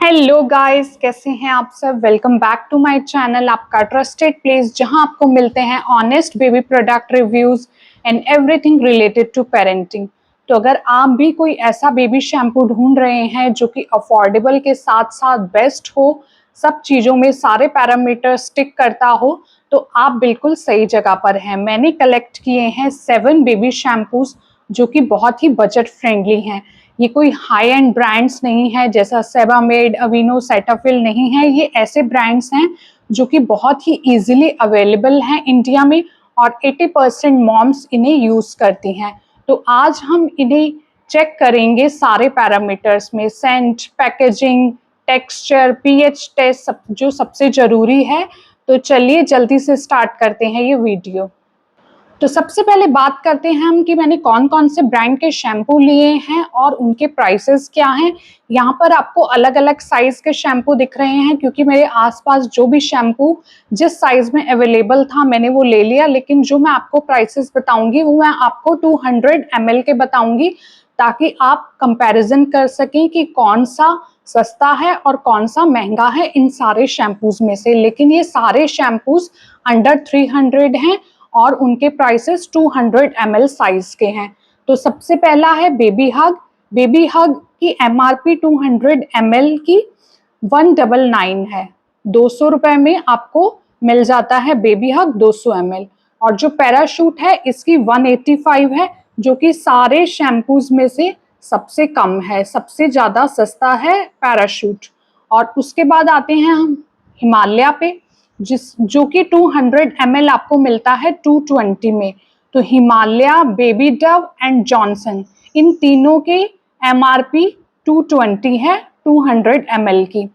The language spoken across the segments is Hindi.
हेलो गाइस, कैसे हैं आप सब। Welcome back to my channel, आपका ट्रस्टेड प्लेस जहां आपको मिलते हैं honest baby product reviews and everything related to parenting. तो अगर आप भी कोई ऐसा बेबी शैम्पू ढूंढ रहे हैं जो कि अफोर्डेबल के साथ साथ बेस्ट हो, सब चीज़ों में सारे पैरामीटर्स टिक करता हो, तो आप बिल्कुल सही जगह पर हैं। मैंने कलेक्ट किए हैं 7 बेबी शैम्पूज जो कि बहुत ही बजट फ्रेंडली हैं। ये कोई हाई एंड ब्रांड्स नहीं है, जैसा सेबामेड, अवीनो, सेटाफिल नहीं है। ये ऐसे ब्रांड्स हैं जो कि बहुत ही इजीली अवेलेबल हैं इंडिया में और 80% मॉम्स इन्हें यूज़ करती हैं। तो आज हम इन्हें चेक करेंगे सारे पैरामीटर्स में, scent, packaging, texture, pH test, जो सबसे ज़रूरी है। तो चलिए जल्दी से स्टार्ट करते हैं ये वीडियो। तो सबसे पहले बात करते हैं हम कि मैंने कौन कौन से ब्रांड के शैम्पू लिए हैं और उनके प्राइसेस क्या हैं। यहाँ पर आपको अलग अलग साइज़ के शैम्पू दिख रहे हैं, क्योंकि मेरे आसपास जो भी शैम्पू जिस साइज़ में अवेलेबल था मैंने वो ले लिया। लेकिन जो मैं आपको प्राइसेस बताऊंगी वो मैं आपको 200 ml के बताऊंगी, ताकि आप कंपैरिजन कर सकें कि कौन सा सस्ता है और कौन सा महंगा है इन सारे शैम्पूज में से। लेकिन ये सारे शैम्पूज अंडर 300 हैं और उनके प्राइसेस 200 ml साइज के हैं। तो सबसे पहला है बेबी हग। बेबी हग की MRP 200 ml की 199 है। 200 रुपए में आपको मिल जाता है बेबी हग 200 ml। और जो पैराशूट है इसकी 185 है, जो कि सारे शैम्पूज में से सबसे कम है, सबसे ज़्यादा सस्ता है पैराशूट। और उसके बाद आते हैं हम हिमालय पे, जो कि 200 ml आपको मिलता है 220 में। तो Himalaya, baby Dove and Johnson, इन तीनों के MRP 220 है 200 ml की।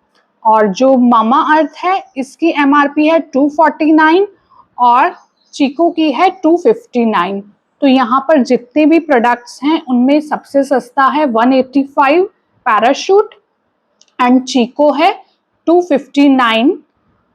और जो मामा अर्थ है इसकी MRP है 249 और चीको की है 259। तो यहाँ पर जितने भी प्रोडक्ट्स हैं उनमें सबसे सस्ता है 185 पैराशूट एंड चीको है 259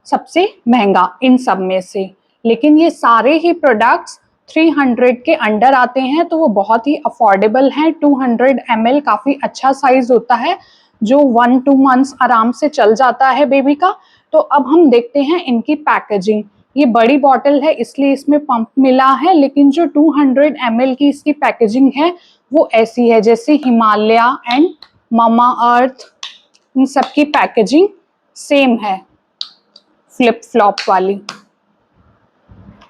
सबसे महंगा इन सब में से। लेकिन ये सारे ही प्रोडक्ट्स 300 के अंडर आते हैं, तो वो बहुत ही अफोर्डेबल हैं। 200 ml काफ़ी अच्छा साइज होता है जो 1-2 मंथ्स आराम से चल जाता है बेबी का। तो अब हम देखते हैं इनकी पैकेजिंग। ये बड़ी बॉटल है इसलिए इसमें पंप मिला है, लेकिन जो 200 ml की इसकी पैकेजिंग है वो ऐसी है जैसे हिमालय एंड मामा अर्थ, इन सब की पैकेजिंग सेम है, फ्लिप फ्लॉप वाली।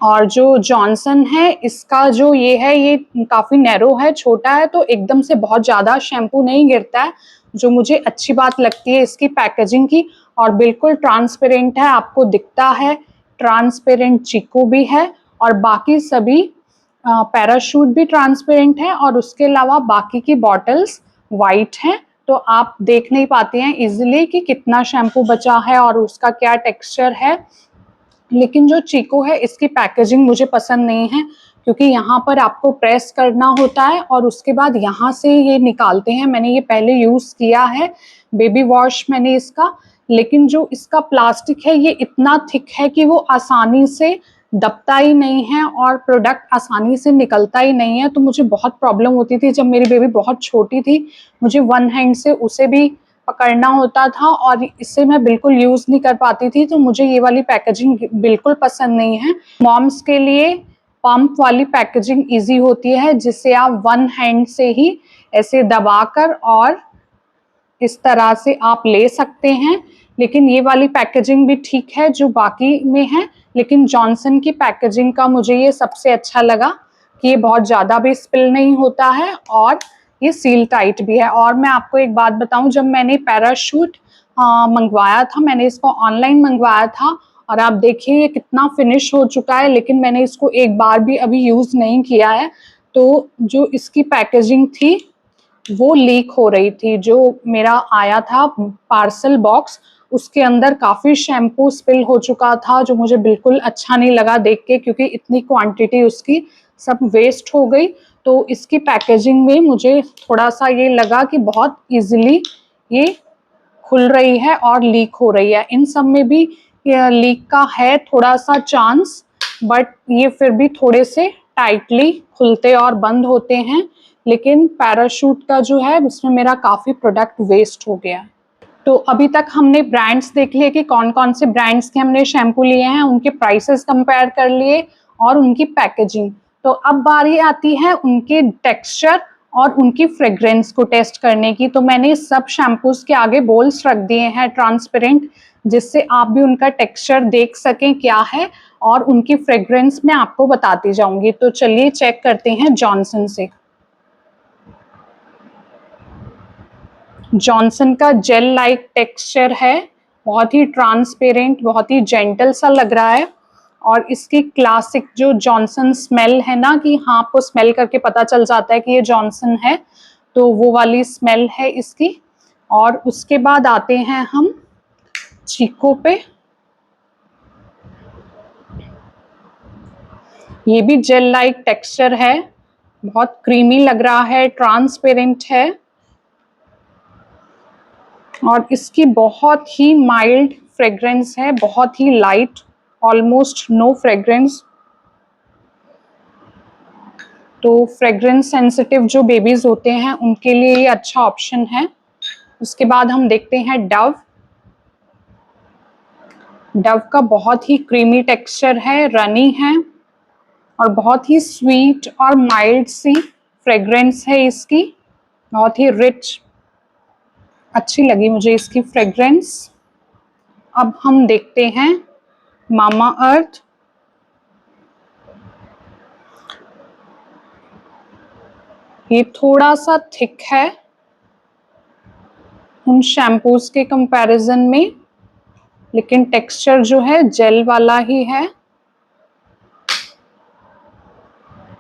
और जो जॉनसन है इसका जो ये है ये काफ़ी नैरो है, छोटा है, तो एकदम से बहुत ज़्यादा शैम्पू नहीं गिरता है, जो मुझे अच्छी बात लगती है इसकी पैकेजिंग की। और बिल्कुल ट्रांसपेरेंट है, आपको दिखता है। ट्रांसपेरेंट चीको भी है और बाकी सभी पैराशूट भी ट्रांसपेरेंट है, और उसके अलावा बाकी की बॉटल्स वाइट हैं, तो आप देख नहीं पाते हैं इजीली कि कितना शैम्पू बचा है और उसका क्या टेक्सचर है। लेकिन जो चीको है इसकी पैकेजिंग मुझे पसंद नहीं है, क्योंकि यहाँ पर आपको प्रेस करना होता है और उसके बाद यहाँ से ये निकालते हैं। मैंने ये पहले यूज़ किया है, बेबी वॉश मैंने इसका, लेकिन जो इसका प्लास्टिक है ये इतना थिक है कि वो आसानी से दबता ही नहीं है और प्रोडक्ट आसानी से निकलता ही नहीं है। तो मुझे बहुत प्रॉब्लम होती थी जब मेरी बेबी बहुत छोटी थी, मुझे वन हैंड से उसे भी पकड़ना होता था और इससे मैं बिल्कुल यूज़ नहीं कर पाती थी। तो मुझे ये वाली पैकेजिंग बिल्कुल पसंद नहीं है। मॉम्स के लिए पंप वाली पैकेजिंग इजी होती है, जिससे आप वन हैंड से ही ऐसे दबाकर और इस तरह से आप ले सकते हैं। लेकिन ये वाली पैकेजिंग भी ठीक है जो बाकी में है, लेकिन जॉनसन की पैकेजिंग का मुझे ये सबसे अच्छा लगा कि ये बहुत ज़्यादा भी स्पिल नहीं होता है और ये सील टाइट भी है। और मैं आपको एक बात बताऊं, जब मैंने पैराशूट मंगवाया था, मैंने इसको ऑनलाइन मंगवाया था, और आप देखिए ये कितना फिनिश हो चुका है, लेकिन मैंने इसको एक बार भी अभी यूज़ नहीं किया है। तो जो इसकी पैकेजिंग थी वो लीक हो रही थी। जो मेरा आया था पार्सल बॉक्स, उसके अंदर काफ़ी शैम्पू स्पिल हो चुका था, जो मुझे बिल्कुल अच्छा नहीं लगा देख के, क्योंकि इतनी क्वांटिटी उसकी सब वेस्ट हो गई। तो इसकी पैकेजिंग में मुझे थोड़ा सा ये लगा कि बहुत इजीली ये खुल रही है और लीक हो रही है। इन सब में भी लीक का है थोड़ा सा चांस, बट ये फिर भी थोड़े से टाइटली खुलते और बंद होते हैं। लेकिन पैराशूट का जो है इसमें मेरा काफ़ी प्रोडक्ट वेस्ट हो गया। तो अभी तक हमने ब्रांड्स देख लिए कि कौन कौन से ब्रांड्स के हमने शैम्पू लिए हैं, उनके प्राइसेस कंपेयर कर लिए और उनकी पैकेजिंग। तो अब बारी आती है उनके टेक्सचर और उनकी फ्रेग्रेंस को टेस्ट करने की। तो मैंने सब शैम्पूज के आगे बोल्स रख दिए हैं ट्रांसपेरेंट, जिससे आप भी उनका टेक्सचर देख सकें क्या है, और उनकी फ्रेग्रेंस मैं आपको बताती जाऊंगी। तो चलिए चेक करते हैं जॉनसन से। जॉनसन का जेल लाइक टेक्सचर है, बहुत ही ट्रांसपेरेंट, बहुत ही जेंटल सा लग रहा है। और इसकी क्लासिक जो जॉनसन स्मेल है ना, कि हाँ आपको स्मेल करके पता चल जाता है कि ये जॉनसन है, तो वो वाली स्मेल है इसकी। और उसके बाद आते हैं हम चीको पे। ये भी जेल लाइक टेक्सचर है, बहुत क्रीमी लग रहा है, ट्रांसपेरेंट है और इसकी बहुत ही माइल्ड फ्रेग्रेंस है, बहुत ही लाइट, ऑलमोस्ट नो फ्रेग्रेंस। तो फ्रेग्रेंस सेंसिटिव जो बेबीज होते हैं उनके लिए ये अच्छा ऑप्शन है। उसके बाद हम देखते हैं डव। डव का बहुत ही क्रीमी टेक्सचर है, रनी है और बहुत ही स्वीट और माइल्ड सी फ्रेग्रेंस है इसकी, बहुत ही रिच, अच्छी लगी मुझे इसकी फ्रेग्रेंस। अब हम देखते हैं मामा अर्थ। ये थोड़ा सा थिक है उन शैम्पूज के कंपैरिजन में, लेकिन टेक्सचर जो है जेल वाला ही है।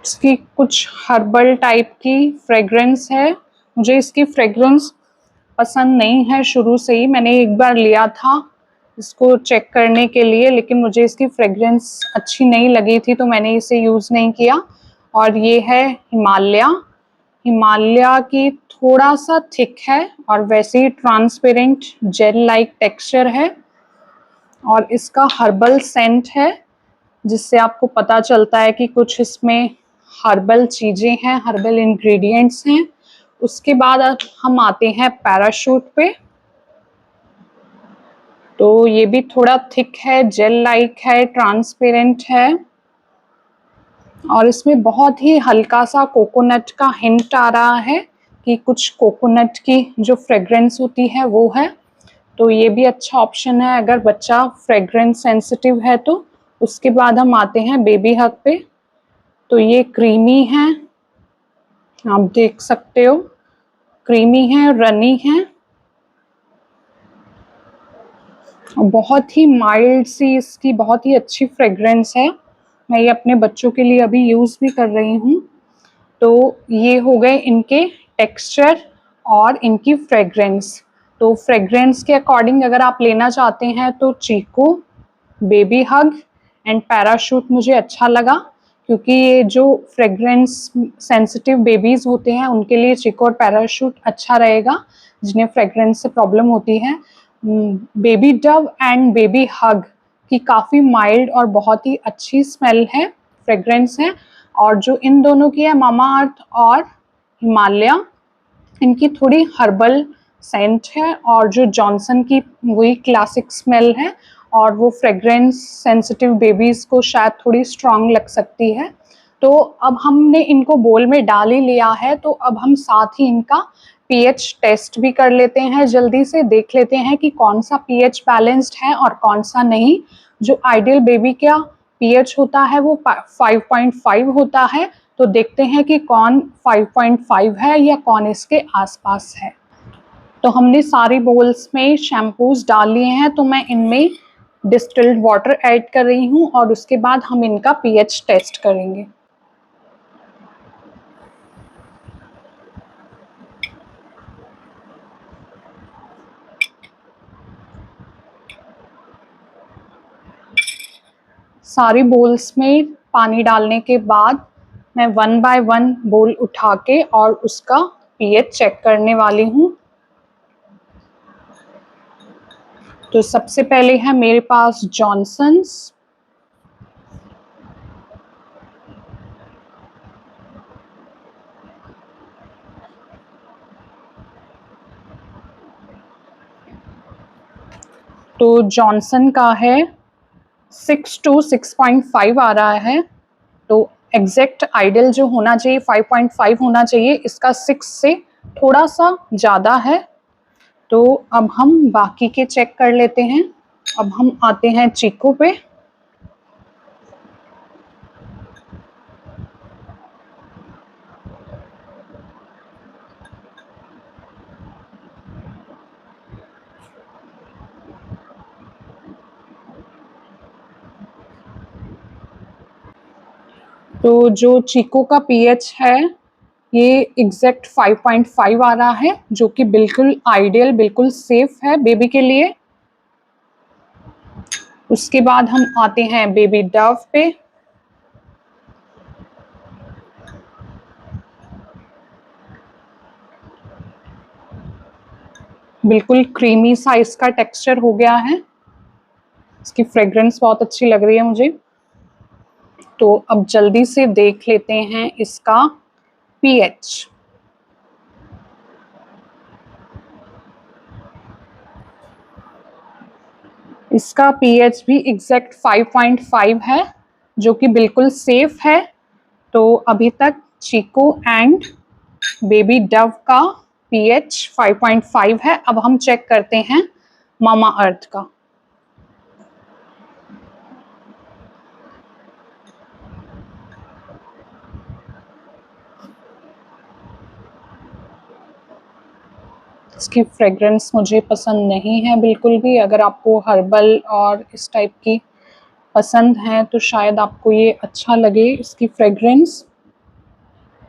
इसकी कुछ हर्बल टाइप की फ्रेग्रेंस है। मुझे इसकी फ्रेग्रेंस पसंद नहीं है शुरू से ही, मैंने एक बार लिया था इसको चेक करने के लिए, लेकिन मुझे इसकी फ्रेग्रेंस अच्छी नहीं लगी थी तो मैंने इसे यूज़ नहीं किया। और ये है हिमालय। हिमालय की थोड़ा सा थिक है और वैसे ही ट्रांसपेरेंट जेल लाइक टेक्सचर है और इसका हर्बल सेंट है, जिससे आपको पता चलता है कि कुछ इसमें हर्बल चीज़ें हैं, हर्बल इंग्रेडिएंट्स हैं। उसके बाद हम आते हैं पैराशूट पे। तो ये भी थोड़ा थिक है, जेल लाइक है, ट्रांसपेरेंट है और इसमें बहुत ही हल्का सा कोकोनट का हिंट आ रहा है कि कुछ कोकोनट की जो फ्रेग्रेंस होती है वो है। तो ये भी अच्छा ऑप्शन है अगर बच्चा फ्रेग्रेंस सेंसिटिव है तो। उसके बाद हम आते हैं बेबी हग पे। तो ये क्रीमी है, आप देख सकते हो, क्रीमी है, रनी है, बहुत ही माइल्ड सी इसकी बहुत ही अच्छी फ्रेग्रेंस है। मैं ये अपने बच्चों के लिए अभी यूज़ भी कर रही हूँ। तो ये हो गए इनके टेक्सचर और इनकी फ्रेग्रेंस। तो फ्रेग्रेंस के अकॉर्डिंग अगर आप लेना चाहते हैं तो चीकू, बेबी हग एंड पैराशूट मुझे अच्छा लगा, क्योंकि ये जो फ्रेग्रेंस सेंसिटिव बेबीज़ होते हैं उनके लिए चीकू और पैराशूट अच्छा रहेगा, जिन्हें फ्रेग्रेंस से प्रॉब्लम होती है। बेबी डव एंड बेबी हग की काफ़ी माइल्ड और बहुत ही अच्छी स्मेल है, फ्रेग्रेंस है। और जो इन दोनों की है मामा अर्थ और हिमालय, इनकी थोड़ी हर्बल सेंट है और जो जॉनसन की वही क्लासिक स्मेल है और वो फ्रेग्रेंस सेंसिटिव बेबीज़ को शायद थोड़ी स्ट्रॉन्ग लग सकती है। तो अब हमने इनको बोल में डाल ही लिया है, तो अब हम साथ ही इनका पीएच टेस्ट भी कर लेते हैं, जल्दी से देख लेते हैं कि कौन सा पीएच बैलेंस्ड है और कौन सा नहीं। जो आइडियल बेबी का पीएच होता है वो 5.5 होता है, तो देखते हैं कि कौन 5.5 है या कौन इसके आसपास है। तो हमने सारी बोल्स में शैम्पूज डाल लिए हैं, तो मैं इनमें डिस्टिल्ड वाटर ऐड कर रही हूँ और उसके बाद हम इनका पीएच टेस्ट करेंगे। सारी बोल्स में पानी डालने के बाद मैं 1 बाय 1 बोल उठा के और उसका पीएच चेक करने वाली हूँ। तो सबसे पहले है मेरे पास जॉनसन्स। तो जॉनसन का है 6 to 6.5 आ रहा है। तो एग्जैक्ट आइडियल जो होना चाहिए 5.5 होना चाहिए, इसका 6 से थोड़ा सा ज़्यादा है। तो अब हम बाकी के चेक कर लेते हैं। अब हम आते हैं चीकू पे। तो जो चीकू का पीएच है ये एग्जैक्ट 5.5 आ रहा है, जो कि बिल्कुल आइडियल, बिल्कुल सेफ है बेबी के लिए। उसके बाद हम आते हैं बेबी डव पे। बिल्कुल क्रीमी सा इसका टेक्सचर हो गया है। इसकी फ्रेग्रेंस बहुत अच्छी लग रही है मुझे। तो अब जल्दी से देख लेते हैं इसका पीएच। इसका पीएच भी एग्जैक्ट 5.5 है, जो कि बिल्कुल सेफ है। तो अभी तक चीकू एंड बेबी डव का पीएच 5.5 है। अब हम चेक करते हैं मामा अर्थ का। इसकी फ्रेग्रेंस मुझे पसंद नहीं है बिल्कुल भी। अगर आपको हर्बल और इस टाइप की पसंद है तो शायद आपको ये अच्छा लगे, इसकी फ्रेग्रेंस।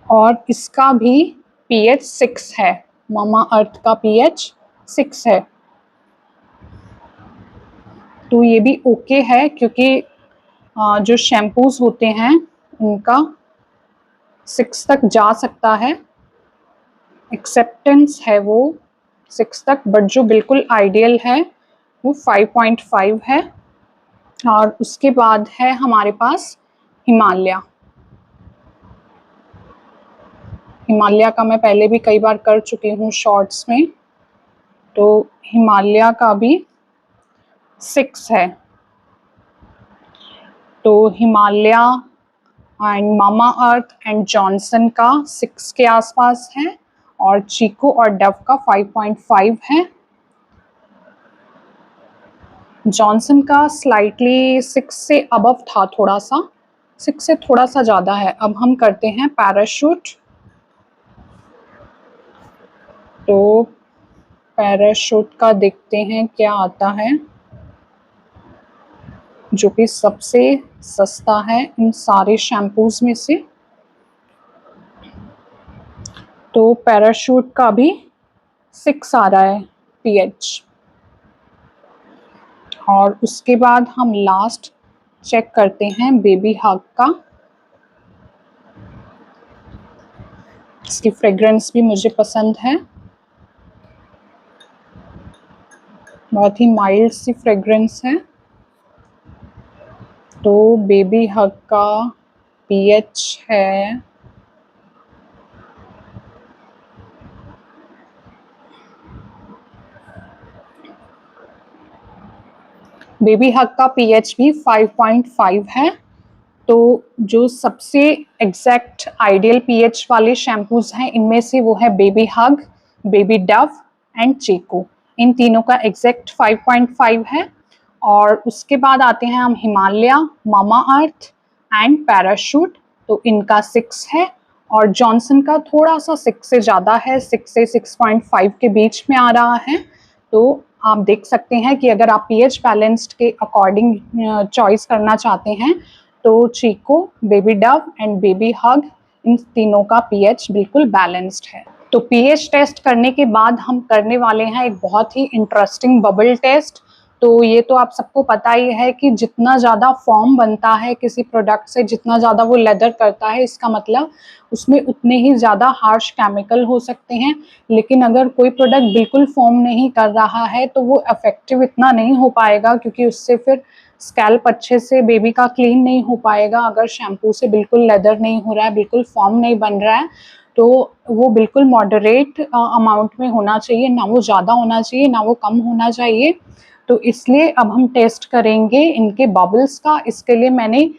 और इसका भी पीएच 6 है। मामा अर्थ का पीएच 6 है। तो ये भी ओके है, क्योंकि जो शैम्पूज होते हैं उनका 6 तक जा सकता है, एक्सेप्टेंस है वो 6 तक। बट जो बिल्कुल आइडियल है वो 5.5 है। और उसके बाद है हमारे पास हिमालय। हिमालय का मैं पहले भी कई बार कर चुकी हूँ शॉर्ट्स में। तो हिमालय का भी 6 है। तो Himalaya and mama earth and Johnson का 6 के आसपास है, और चीकू और डव का 5.5 है। जॉनसन का स्लाइटली 6 से अबव था, थोड़ा सा 6 से थोड़ा सा ज़्यादा है। अब हम करते हैं पैराशूट। तो पैराशूट का देखते हैं क्या आता है, जो कि सबसे सस्ता है इन सारे शैम्पूज में से। तो पैराशूट का भी 6 आ रहा है पीएच। और उसके बाद हम लास्ट चेक करते हैं बेबी हग का। इसकी फ्रेग्रेंस भी मुझे पसंद है, बहुत ही माइल्ड सी फ्रेग्रेंस है। तो बेबी हग का पीएच है बेबी हग का पीएच भी 5.5 है। तो जो सबसे एग्जैक्ट आइडियल पीएच वाले शैम्पूज हैं इनमें से वो है baby hug, baby Dove and Chicco. इन तीनों का एग्जैक्ट 5.5 है। और उसके बाद आते हैं हम हिमालय, मामा अर्थ एंड पैराशूट। तो इनका 6 है। और जॉनसन का थोड़ा सा 6 से ज़्यादा है, 6 से 6.5 के बीच में आ रहा है। तो आप देख सकते हैं कि अगर आप पीएच बैलेंस्ड के अकॉर्डिंग चॉइस करना चाहते हैं तो चीकू, बेबी डव एंड बेबी हग, इन तीनों का पीएच बिल्कुल बैलेंस्ड है। तो पीएच टेस्ट करने के बाद हम करने वाले हैं एक बहुत ही इंटरेस्टिंग बबल टेस्ट। तो ये तो आप सबको पता ही है कि जितना ज़्यादा फॉर्म बनता है किसी प्रोडक्ट से, जितना ज़्यादा वो लेदर करता है, इसका मतलब उसमें उतने ही ज़्यादा हार्श केमिकल हो सकते हैं। लेकिन अगर कोई प्रोडक्ट बिल्कुल फॉर्म नहीं कर रहा है तो वो इफेक्टिव इतना नहीं हो पाएगा, क्योंकि उससे फिर स्कैल्प अच्छे से बेबी का क्लीन नहीं हो पाएगा। अगर शैम्पू से बिल्कुल लेदर नहीं हो रहा है, बिल्कुल फॉर्म नहीं बन रहा है, तो वो बिल्कुल मॉडरेट अमाउंट में होना चाहिए, ना वो ज़्यादा होना चाहिए ना वो कम होना चाहिए। तो इसलिए अब हम टेस्ट करेंगे इनके बबल्स का। इसके लिए मैंने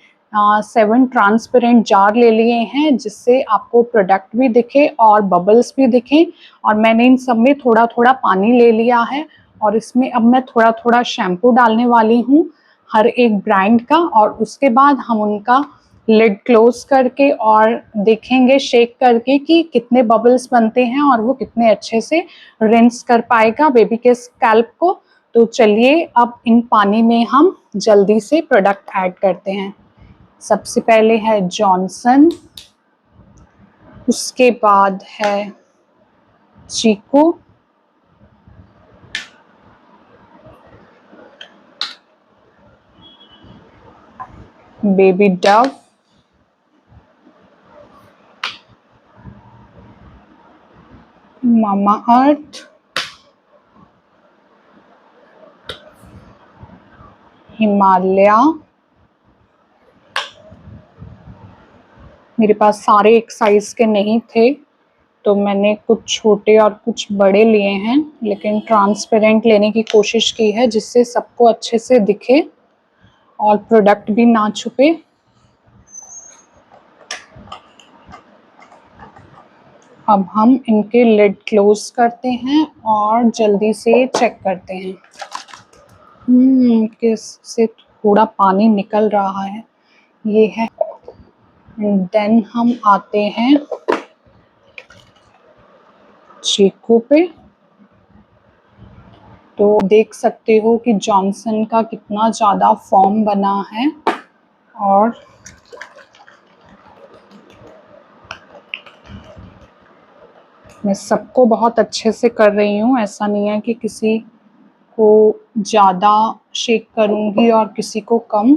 7 ट्रांसपेरेंट जार ले लिए हैं, जिससे आपको प्रोडक्ट भी दिखे और बबल्स भी दिखें। और मैंने इन सब में थोड़ा थोड़ा पानी ले लिया है, और इसमें अब मैं थोड़ा थोड़ा शैम्पू डालने वाली हूँ हर एक ब्रांड का। और उसके बाद हम उनका लिड क्लोज करके और देखेंगे शेक करके कि कितने बबल्स बनते हैं और वो कितने अच्छे से रिंस कर पाएगा बेबी के स्कैल्प को। तो चलिए अब इन पानी में हम जल्दी से प्रोडक्ट ऐड करते हैं। सबसे पहले है जॉनसन, उसके बाद है चीकू, बेबी डव, मामा अर्थ, हिमालय। मेरे पास सारे एक साइज के नहीं थे, तो मैंने कुछ छोटे और कुछ बड़े लिए हैं, लेकिन ट्रांसपेरेंट लेने की कोशिश की है जिससे सबको अच्छे से दिखे और प्रोडक्ट भी ना छुपे। अब हम इनके लिड क्लोज करते हैं और जल्दी से चेक करते हैं। किससे थोड़ा पानी निकल रहा है, ये है। देन हम आते हैं चीकू पे। तो देख सकते हो कि जॉनसन का कितना ज़्यादा फॉर्म बना है, और मैं सबको बहुत अच्छे से कर रही हूँ। ऐसा नहीं है कि किसी को ज़्यादा शेक करूँगी और किसी को कम।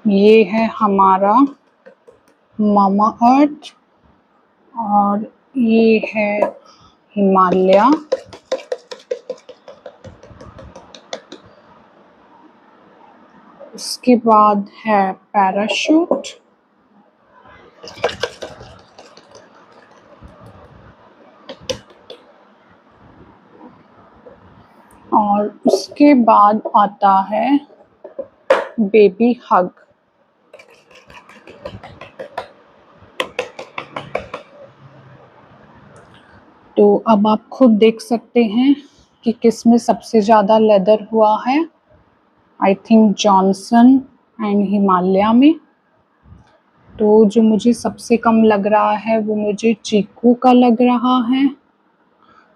ये है हमारा मामा अर्थ और ये है हिमालय। उसके बाद है पैराशूट, और उसके बाद आता है बेबी हग। तो अब आप खुद देख सकते हैं कि किस में सबसे ज़्यादा लेदर हुआ है। I think Johnson and Himalaya में। तो जो मुझे सबसे कम लग रहा है वो मुझे चीकू का लग रहा है।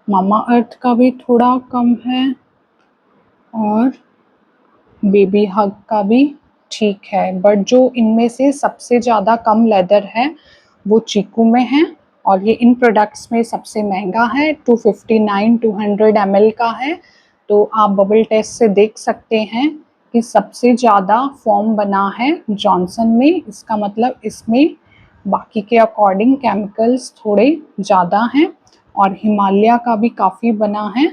मामा अर्थ का भी थोड़ा कम है, और बेबी हग का भी ठीक है। बट जो इनमें से सबसे ज़्यादा कम लेदर है वो चीकू में है, और ये इन प्रोडक्ट्स में सबसे महंगा है। 259 200 ml का है। तो आप बबल टेस्ट से देख सकते हैं कि सबसे ज़्यादा फॉर्म बना है जॉनसन में। इसका मतलब इसमें बाकी के अकॉर्डिंग केमिकल्स थोड़े ज़्यादा हैं, और हिमालय का भी काफ़ी बना है।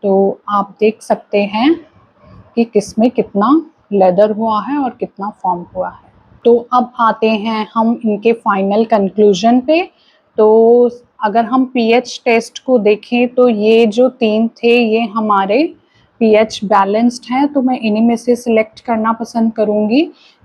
तो आप देख सकते हैं कि किसमें कितना लेदर हुआ है और कितना फॉर्म हुआ है। तो अब आते हैं हम इनके फाइनल कंक्लूजन पे। तो अगर हम पीएच टेस्ट को देखें तो ये जो 3 थे ये हमारे पीएच बैलेंस्ड हैं। तो मैं इन्हीं में से सिलेक्ट करना पसंद करूँगी,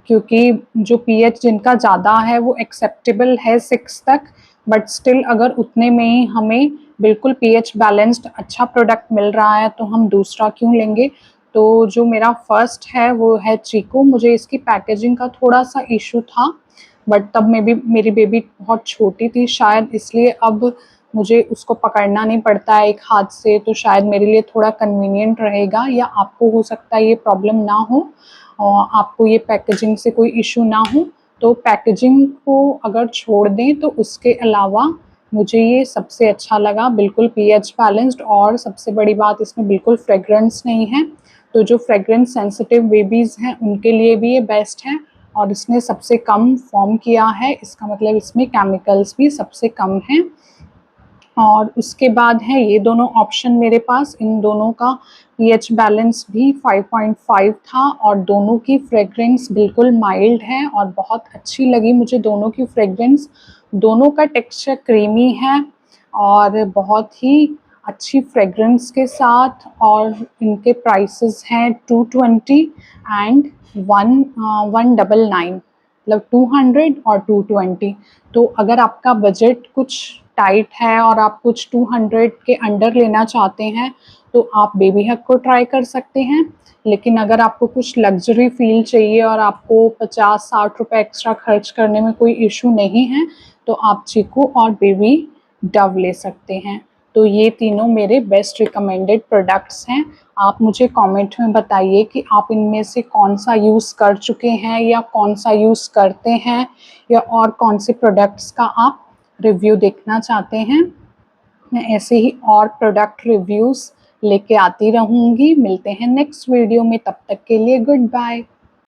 क्योंकि जो पीएच जिनका ज़्यादा है वो एक्सेप्टेबल है 6 तक। बट स्टिल अगर उतने में ही हमें बिल्कुल पीएच बैलेंस्ड अच्छा प्रोडक्ट मिल रहा है तो हम दूसरा क्यों लेंगे। तो जो मेरा फर्स्ट है वो है चीकू। मुझे इसकी पैकेजिंग का थोड़ा सा इशू था, बट तब मेरी बेबी बहुत छोटी थी शायद, इसलिए अब मुझे उसको पकड़ना नहीं पड़ता है एक हाथ से, तो शायद मेरे लिए थोड़ा कन्वीनियंट रहेगा। या आपको हो सकता है ये प्रॉब्लम ना हो और आपको ये पैकेजिंग से कोई इशू ना हो। तो पैकेजिंग को अगर छोड़ दें तो उसके अलावा मुझे ये सबसे अच्छा लगा। बिल्कुल पीएच बैलेंस्ड, और सबसे बड़ी बात इसमें बिल्कुल फ्रेग्रेंस नहीं है। तो जो फ्रेग्रेंस सेंसिटिव बेबीज़ हैं उनके लिए भी ये बेस्ट है। और इसने सबसे कम फॉर्म किया है, इसका मतलब इसमें केमिकल्स भी सबसे कम हैं। और उसके बाद है ये दोनों ऑप्शन मेरे पास। इन दोनों का पीएच बैलेंस भी 5.5 था, और दोनों की फ्रेग्रेंस बिल्कुल माइल्ड है और बहुत अच्छी लगी मुझे दोनों की फ्रेग्रेंस। दोनों का टेक्सचर क्रीमी है और बहुत ही अच्छी फ्रेगरेंस के साथ, और इनके प्राइसेस हैं 220 एंड 199, मतलब 200 और 220। तो अगर आपका बजट कुछ टाइट है और आप कुछ 200 के अंडर लेना चाहते हैं तो आप बेबी हग को ट्राई कर सकते हैं। लेकिन अगर आपको कुछ लग्जरी फील चाहिए और आपको 50-60 रुपए एक्स्ट्रा खर्च करने में कोई इशू नहीं है तो आप चीकू और बेबी डव ले सकते हैं। तो ये तीनों मेरे बेस्ट रिकमेंडेड प्रोडक्ट्स हैं। आप मुझे कमेंट में बताइए कि आप इनमें से कौन सा यूज़ कर चुके हैं या कौन सा यूज़ करते हैं, या और कौन से प्रोडक्ट्स का आप रिव्यू देखना चाहते हैं। मैं ऐसे ही और प्रोडक्ट रिव्यूज़ लेके आती रहूँगी। मिलते हैं नेक्स्ट वीडियो में, तब तक के लिए गुड बाय।